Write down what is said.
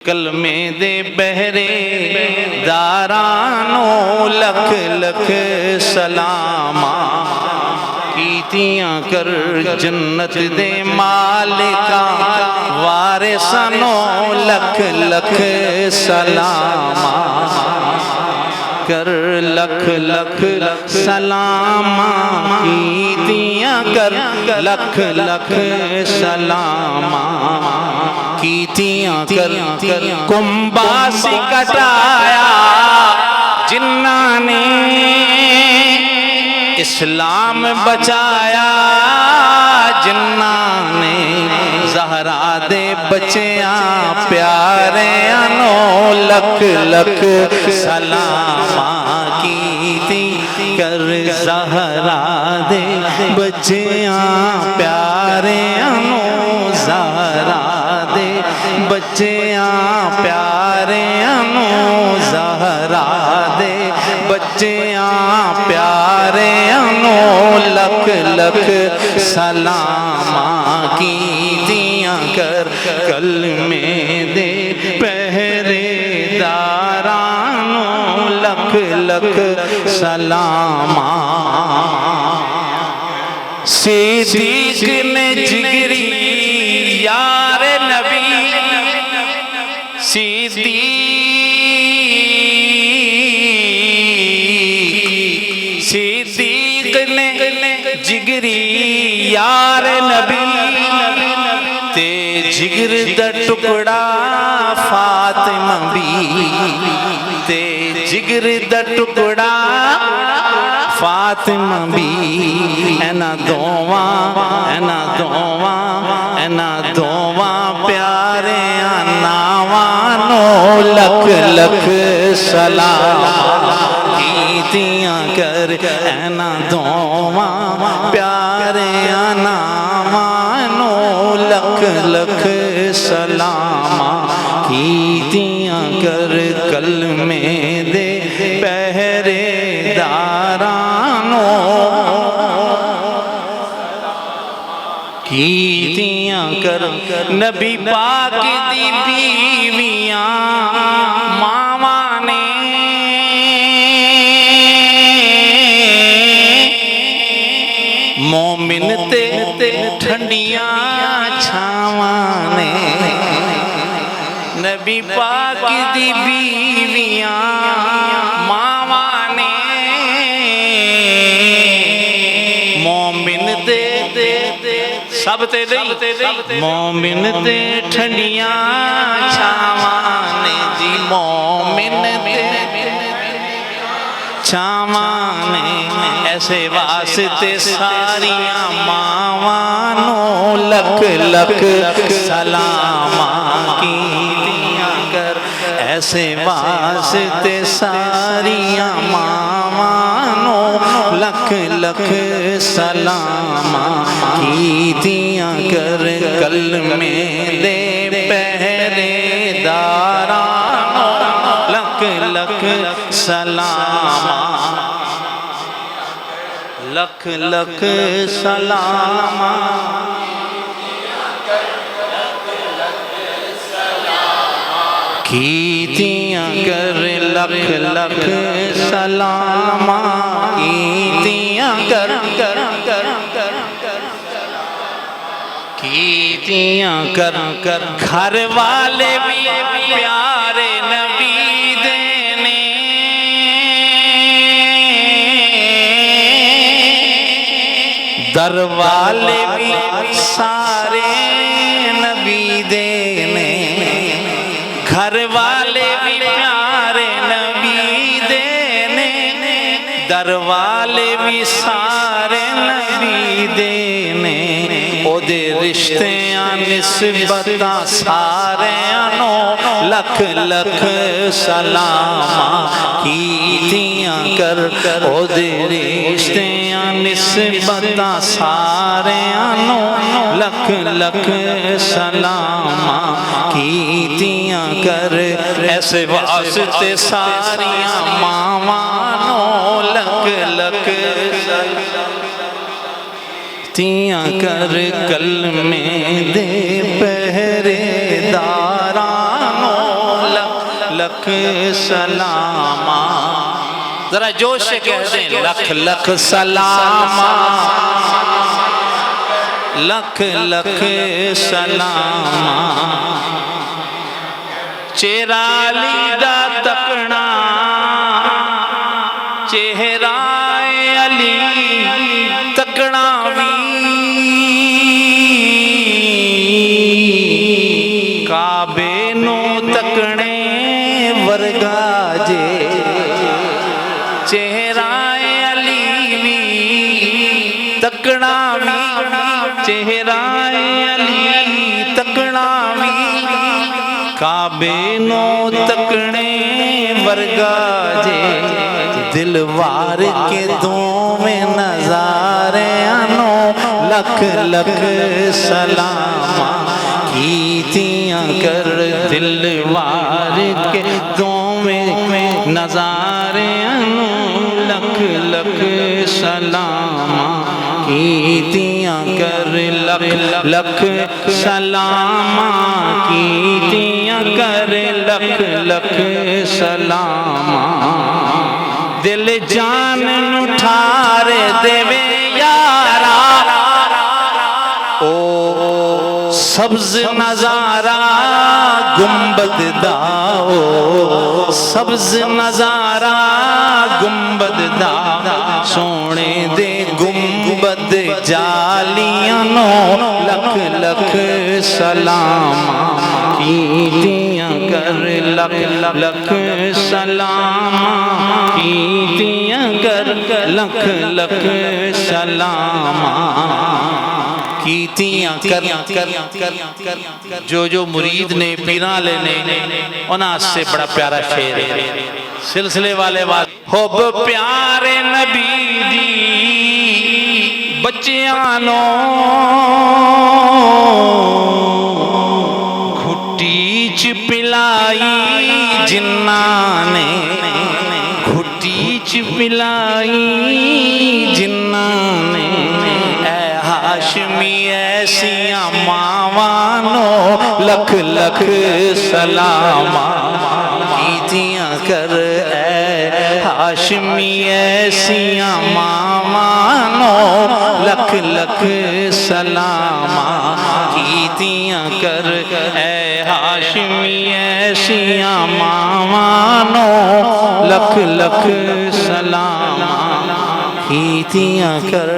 کلمے دے بہرے دارانو لکھ لکھ سلاماں کیتیاں کر جنت دے مالکاں وارثانو لکھ لکھ سلاماں کر لکھ لکھ سلاماں کیتیاں کر لکھ لکھ سلاماں کیتیاں کر کمباسی کٹایا جنہاں نے اسلام بچایا جنہاں نے زہرا دے بچیاں پیاریاں نو لکھ لکھ سلاماں کیتی کر زہرا دے بچیاں پیاریاں نو زہرا دے بچیاں پیاریاں نو زہرا دے بچیاں پیاریاں نو لکھ لکھ سلاماں کیتیاں کر کلمے دے پہرے دارانو لکھ لکھ سلاماں صدیق نے جگری یار نبی صدیق نے جگری یار نبی تے جگر دا ٹکڑا فاطمہ بھی تے جگر دا ٹکڑا فاطمہ بھی اینا دوواں پیارے ناوانو لکھ لکھ سلام کیتیاں کر اینا دوواں پیارے ناوانو لکھ لکھ سلام کیتیاں کر کلمے دے پہرے دارانو کیتیاں کر نبی پاک دی بیویاں ماواں نے مومن تے ٹھنڈیاں چھاواں نے نبی پاک دی بیویاں ماواں نے مومن تے سب تے نہیں مومن تے ٹھنڈیاں چھاواں نے جی مومن تے چھاواں نے ایسے واسطے ساریاں ماوانو لکھ لکھ سلاماں کیتیاں کر ایسے واسطے ساریاں ماوانو لکھ لکھ سلاماں کیتیاں کر کلمے دے پہرے دارانو لکھ لکھ سلاماں لکھ لکھ سلاماں کیتیاں کر لکھ لکھ سلاماں کیتیاں کر کیتیاں کر گھر والے بھی پیارے نبی دینے در والے بھی سارے نبی دینے گھر والے بھی پیارے نبی دینے در والے بھی سارے نبی دینے او دے رشتیاں نسبتاں سارے انو لکھ لکھ سلاماں کیتیاں کر او دے رشتیاں نسبتاں سارے انو لکھ لکھ سلاماں کیتیاں کر ایسے واسطے ساریاں ماوانو لکھ لکھ تیاں کر کلمے دے پہرے دارانو لکھ سلام ذرا جوش سے کہہ دیں لکھ لکھ سلام لکھ لکھ سلام چہرہ علی دا تکنا چہرہ علی تکنا کعبے نو تکنے ورگا جے چہرہ علی وی تکنا وی چہرہ علی تکنا وی کعبے نو تکنے ورگا جے دلوار کے دوویں نظارے انو لکھ لکھ سلام کیتیاں کر دلوار کے دوویں نظارے انو لکھ لکھ سلام کیتیاں کر لکھ لکھ سلام کیتیاں کر لکھ لکھ سلام دل جان نو ٹھار دیوے یارا او سبز نظارہ گنبد دا او سبز نظارہ گنبد دا سونے دے گنبد جالیاں نو لکھ لکھ سلام کیتیاں کر لکھ لکھ سلام کیتیاں کر لکھ لکھ سلام کیتیاں کر جو مرید نے پیران لینے انہاں سے بڑا پیارا شعر ہے سلسلے والے حب پیارے نبی دی بچیانوں گھٹی چ پلائی جنہاں نے گھٹی چ پلائی جنہاں نے اے ہاشمی ایسیاں ماوانو لکھ لکھ سلام کیتیاں کر اے ہاشمی ایسیاں ماوانو لکھ لکھ سلام کیتیاں کر اے ہاشمی ایسیاں ماوانو لکھ لکھ سلام کیتیاں کر